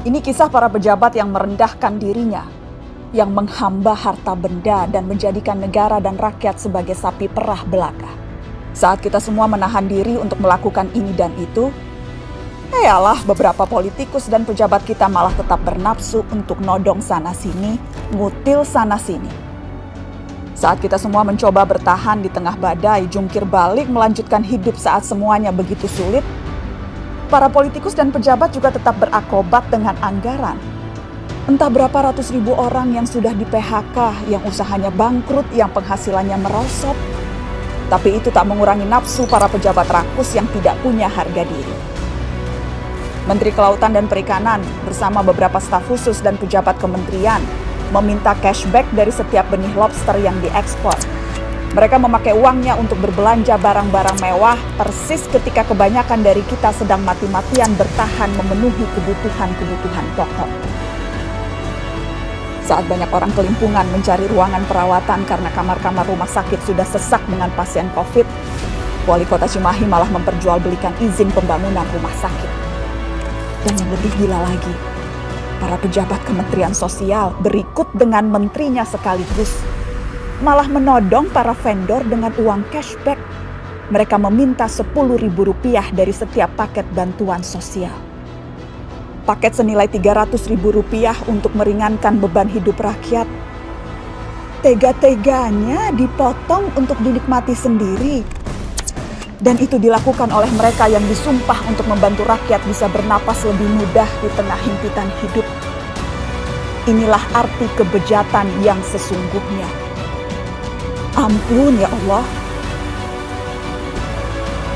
Ini kisah para pejabat yang merendahkan dirinya, yang menghamba harta benda dan menjadikan negara dan rakyat sebagai sapi perah belaka. Saat kita semua menahan diri untuk melakukan ini dan itu, yalah beberapa politikus dan pejabat kita malah tetap bernafsu untuk nodong sana-sini, ngutil sana-sini. Saat kita semua mencoba bertahan di tengah badai, jungkir balik melanjutkan hidup saat semuanya begitu sulit, para politikus dan pejabat juga tetap berakrobat dengan anggaran. Entah berapa ratus ribu orang yang sudah di PHK, yang usahanya bangkrut, yang penghasilannya merosot. Tapi itu tak mengurangi nafsu para pejabat rakus yang tidak punya harga diri. Menteri Kelautan dan Perikanan bersama beberapa staf khusus dan pejabat kementerian meminta cashback dari setiap benih lobster yang diekspor. Mereka memakai uangnya untuk berbelanja barang-barang mewah persis ketika kebanyakan dari kita sedang mati-matian bertahan memenuhi kebutuhan-kebutuhan pokok. Saat banyak orang kelimpungan mencari ruangan perawatan karena kamar-kamar rumah sakit sudah sesak dengan pasien COVID, Wali Kota Cimahi malah memperjualbelikan izin pembangunan rumah sakit. Dan yang lebih gila lagi, para pejabat Kementerian Sosial berikut dengan menterinya sekaligus malah menodong para vendor dengan uang cashback. Mereka meminta Rp10.000 dari setiap paket bantuan sosial. Paket senilai Rp300.000 untuk meringankan beban hidup rakyat. Tega-teganya dipotong untuk dinikmati sendiri. Dan itu dilakukan oleh mereka yang disumpah untuk membantu rakyat bisa bernapas lebih mudah di tengah himpitan hidup. Inilah arti kebejatan yang sesungguhnya. Ampun ya Allah.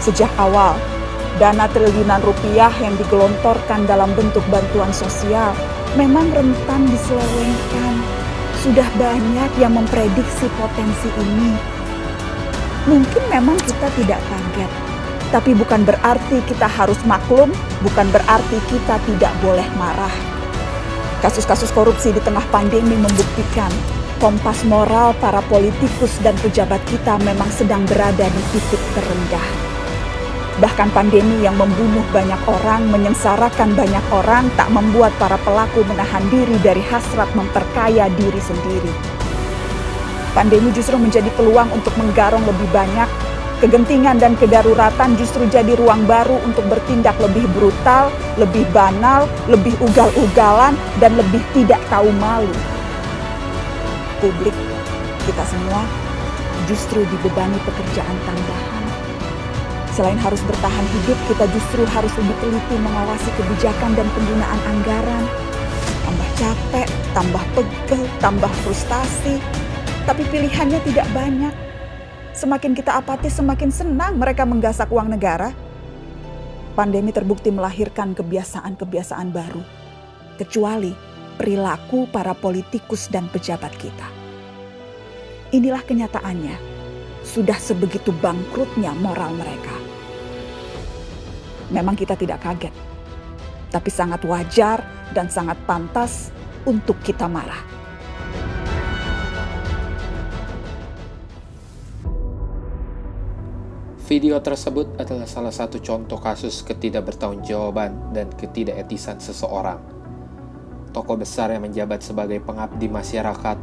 Sejak awal, dana triliunan rupiah yang digelontorkan dalam bentuk bantuan sosial memang rentan diselewengkan. Sudah banyak yang memprediksi potensi ini. Mungkin memang kita tidak kaget, tapi bukan berarti kita harus maklum, bukan berarti kita tidak boleh marah. Kasus-kasus korupsi di tengah pandemi membuktikan kompas moral para politikus dan pejabat kita memang sedang berada di titik terendah. Bahkan pandemi yang membunuh banyak orang, menyengsarakan banyak orang, tak membuat para pelaku menahan diri dari hasrat memperkaya diri sendiri. Pandemi justru menjadi peluang untuk menggarong lebih banyak. Kegentingan dan kedaruratan justru jadi ruang baru untuk bertindak lebih brutal, lebih banal, lebih ugal-ugalan, dan lebih tidak tahu malu. Publik, kita semua justru dibebani pekerjaan tambahan. Selain harus bertahan hidup, kita justru harus lebih teliti mengawasi kebijakan dan penggunaan anggaran. Tambah capek, tambah pegel, tambah frustasi. Tapi pilihannya tidak banyak. Semakin kita apatis, semakin senang mereka menggasak uang negara. Pandemi terbukti melahirkan kebiasaan-kebiasaan baru. Kecuali perilaku para politikus dan pejabat kita. Inilah kenyataannya. Sudah sebegitu bangkrutnya moral mereka. Memang kita tidak kaget, tapi sangat wajar dan sangat pantas untuk kita marah. Video tersebut adalah salah satu contoh kasus ketidakbertahangajaban dan ketidaketisan seseorang. Tokoh besar yang menjabat sebagai pengabdi masyarakat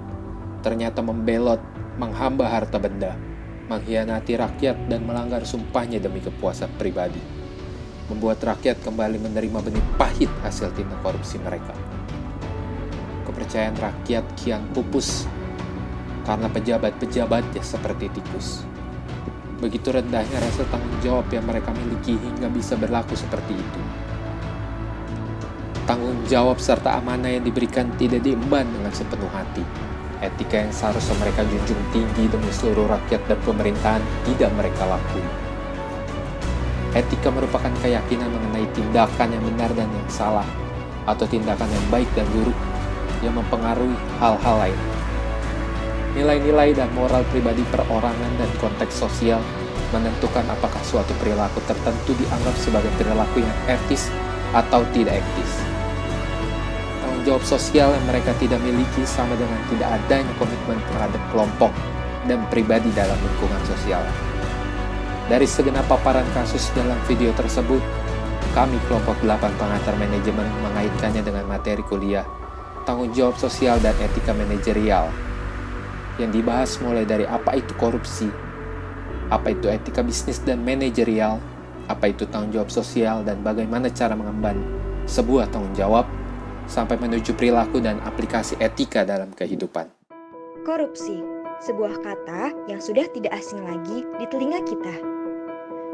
ternyata membelot, menghamba harta benda, mengkhianati rakyat dan melanggar sumpahnya demi kepuasan pribadi, membuat rakyat kembali menerima benih pahit hasil tindak korupsi mereka. Kepercayaan rakyat kian pupus karena pejabat-pejabatnya seperti tikus. Begitu rendahnya rasa tanggung jawab yang mereka miliki hingga bisa berlaku seperti itu. Tanggung jawab serta amanah yang diberikan tidak diemban dengan sepenuh hati. Etika yang seharusnya mereka junjung tinggi demi seluruh rakyat dan pemerintahan tidak mereka lakui. Etika merupakan keyakinan mengenai tindakan yang benar dan yang salah, atau tindakan yang baik dan buruk yang mempengaruhi hal-hal lain. Nilai-nilai dan moral pribadi perorangan dan konteks sosial menentukan apakah suatu perilaku tertentu dianggap sebagai perilaku yang etis atau tidak etis. Tanggung jawab sosial yang mereka tidak miliki sama dengan tidak adanya komitmen terhadap kelompok dan pribadi dalam lingkungan sosial. Dari segenap paparan kasus dalam video tersebut, Kami kelompok 8 pengantar manajemen mengaitkannya dengan materi kuliah, tanggung jawab sosial dan etika manajerial. Yang dibahas mulai dari apa itu korupsi, apa itu etika bisnis dan manajerial, apa itu tanggung jawab sosial dan bagaimana cara mengemban sebuah tanggung jawab, sampai menuju perilaku dan aplikasi etika dalam kehidupan. Korupsi, sebuah kata yang sudah tidak asing lagi di telinga kita.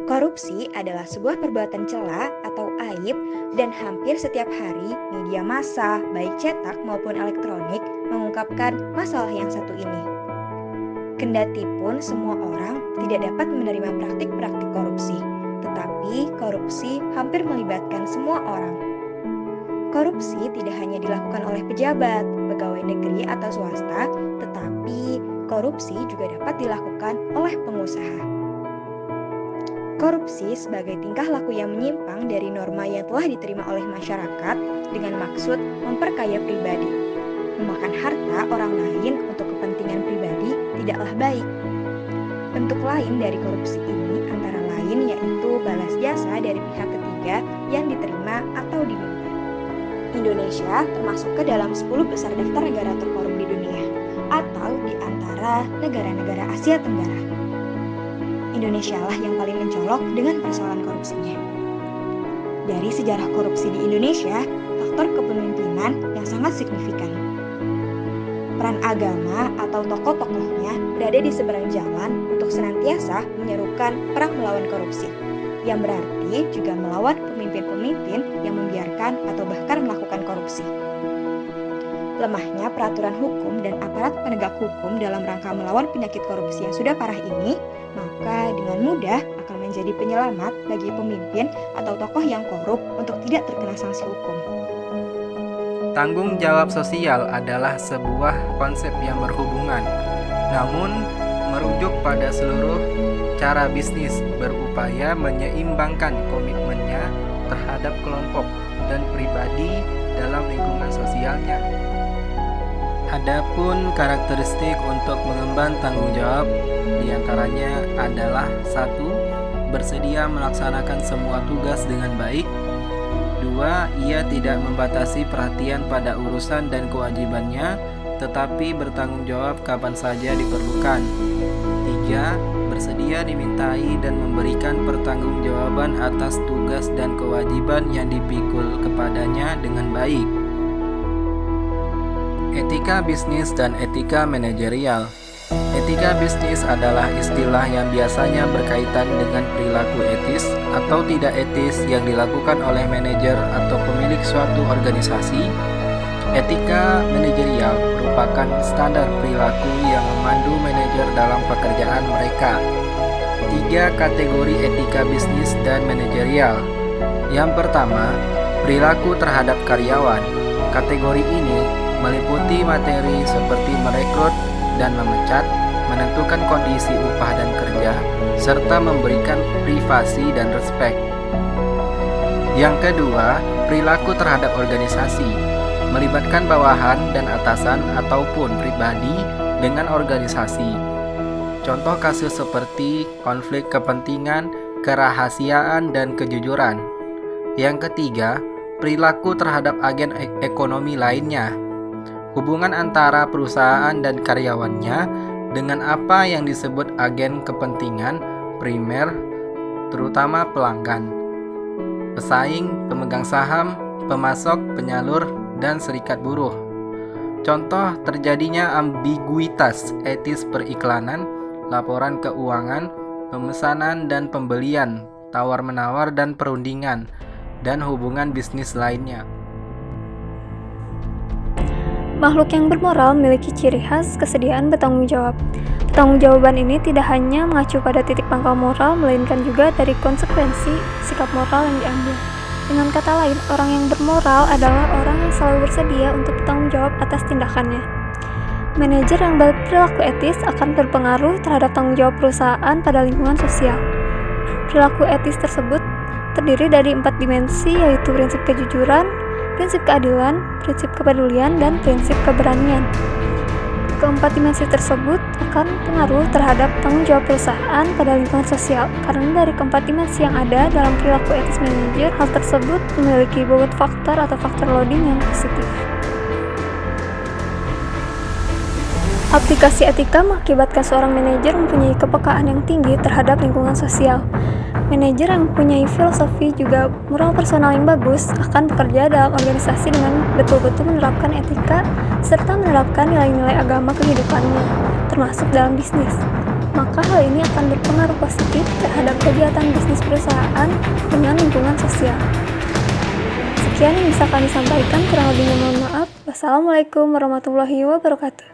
Korupsi adalah sebuah perbuatan cela atau aib dan hampir setiap hari media massa, baik cetak maupun elektronik, mengungkapkan masalah yang satu ini. Kendati pun semua orang tidak dapat menerima praktik-praktik korupsi, tetapi korupsi hampir melibatkan semua orang. Korupsi tidak hanya dilakukan oleh pejabat, pegawai negeri atau swasta, tetapi korupsi juga dapat dilakukan oleh pengusaha. Korupsi sebagai tingkah laku yang menyimpang dari norma yang telah diterima oleh masyarakat dengan maksud memperkaya pribadi. Memakan harta orang lain untuk kepentingan pribadi tidaklah baik. Bentuk lain dari korupsi ini antara lain yaitu balas jasa dari pihak ketiga yang diterima atau diminta. Indonesia termasuk ke dalam 10 besar daftar negara terkorup di dunia atau di antara negara-negara Asia Tenggara. Indonesia lah yang paling mencolok dengan persoalan korupsinya. Dari sejarah korupsi di Indonesia, faktor kepemimpinan yang sangat signifikan. Peran agama atau tokoh-tokohnya berada di seberang jalan untuk senantiasa menyerukan perang melawan korupsi, yang berarti juga melawan pemimpin-pemimpin yang membiarkan atau bahkan melakukan korupsi. Lemahnya peraturan hukum dan aparat penegak hukum dalam rangka melawan penyakit korupsi yang sudah parah ini, maka dengan mudah akan menjadi penyelamat bagi pemimpin atau tokoh yang korup untuk tidak terkena sanksi hukum. Tanggung jawab sosial adalah sebuah konsep yang berhubungan, namun merujuk pada seluruh cara bisnis berupaya menyeimbangkan komitmennya terhadap kelompok dan pribadi dalam lingkungan sosialnya. Adapun karakteristik untuk mengemban tanggung jawab diantaranya adalah 1. Bersedia melaksanakan semua tugas dengan baik. 2. Ia tidak membatasi perhatian pada urusan dan kewajibannya, tetapi bertanggung jawab kapan saja diperlukan. 3. Bersedia dimintai dan memberikan pertanggungjawaban atas tugas dan kewajiban yang dipikul kepadanya dengan baik. Etika bisnis dan etika manajerial. Etika bisnis adalah istilah yang biasanya berkaitan dengan perilaku etis atau tidak etis yang dilakukan oleh manajer atau pemilik suatu organisasi. Etika manajerial merupakan standar perilaku yang memandu manajer dalam pekerjaan mereka. 3 kategori etika bisnis dan manajerial. Yang pertama, perilaku terhadap karyawan. Kategori ini meliputi materi seperti merekrut dan memecat, menentukan kondisi upah dan kerja, serta memberikan privasi dan respek. Yang kedua, perilaku terhadap organisasi, melibatkan bawahan dan atasan ataupun pribadi dengan organisasi. Contoh kasus seperti konflik kepentingan, kerahasiaan, dan kejujuran. Yang ketiga, perilaku terhadap agen ekonomi lainnya, hubungan antara perusahaan dan karyawannya dengan apa yang disebut agen kepentingan primer, terutama pelanggan, pesaing, pemegang saham, pemasok, penyalur, dan serikat buruh. Contoh terjadinya ambiguitas etis periklanan, laporan keuangan, pemesanan dan pembelian, tawar-menawar dan perundingan, dan hubungan bisnis lainnya. Makhluk yang bermoral memiliki ciri khas kesediaan bertanggung jawab. Pertanggungjawaban ini tidak hanya mengacu pada titik pangkal moral, melainkan juga dari konsekuensi sikap moral yang diambil. Dengan kata lain, orang yang bermoral adalah orang yang selalu bersedia untuk bertanggung jawab atas tindakannya. Manajer yang berperilaku etis akan berpengaruh terhadap tanggung jawab perusahaan pada lingkungan sosial. Perilaku etis tersebut terdiri dari 4 dimensi, yaitu prinsip kejujuran, prinsip keadilan, prinsip kepedulian, dan prinsip keberanian. keempat dimensi tersebut akan pengaruh terhadap tanggung jawab perusahaan pada lingkungan sosial. Karena dari keempat dimensi yang ada dalam perilaku etis manajer, hal tersebut memiliki bobot faktor atau faktor loading yang positif. Aplikasi etika mengakibatkan seorang manajer mempunyai kepekaan yang tinggi terhadap lingkungan sosial. Manajer yang mempunyai filosofi juga moral personal yang bagus akan bekerja dalam organisasi dengan betul-betul menerapkan etika serta menerapkan nilai-nilai agama kehidupannya, termasuk dalam bisnis. Maka hal ini akan berpengaruh positif terhadap kegiatan bisnis perusahaan dengan lingkungan sosial. Sekian yang bisa kami sampaikan, kurang lebihnya mohon maaf. Wassalamualaikum warahmatullahi wabarakatuh.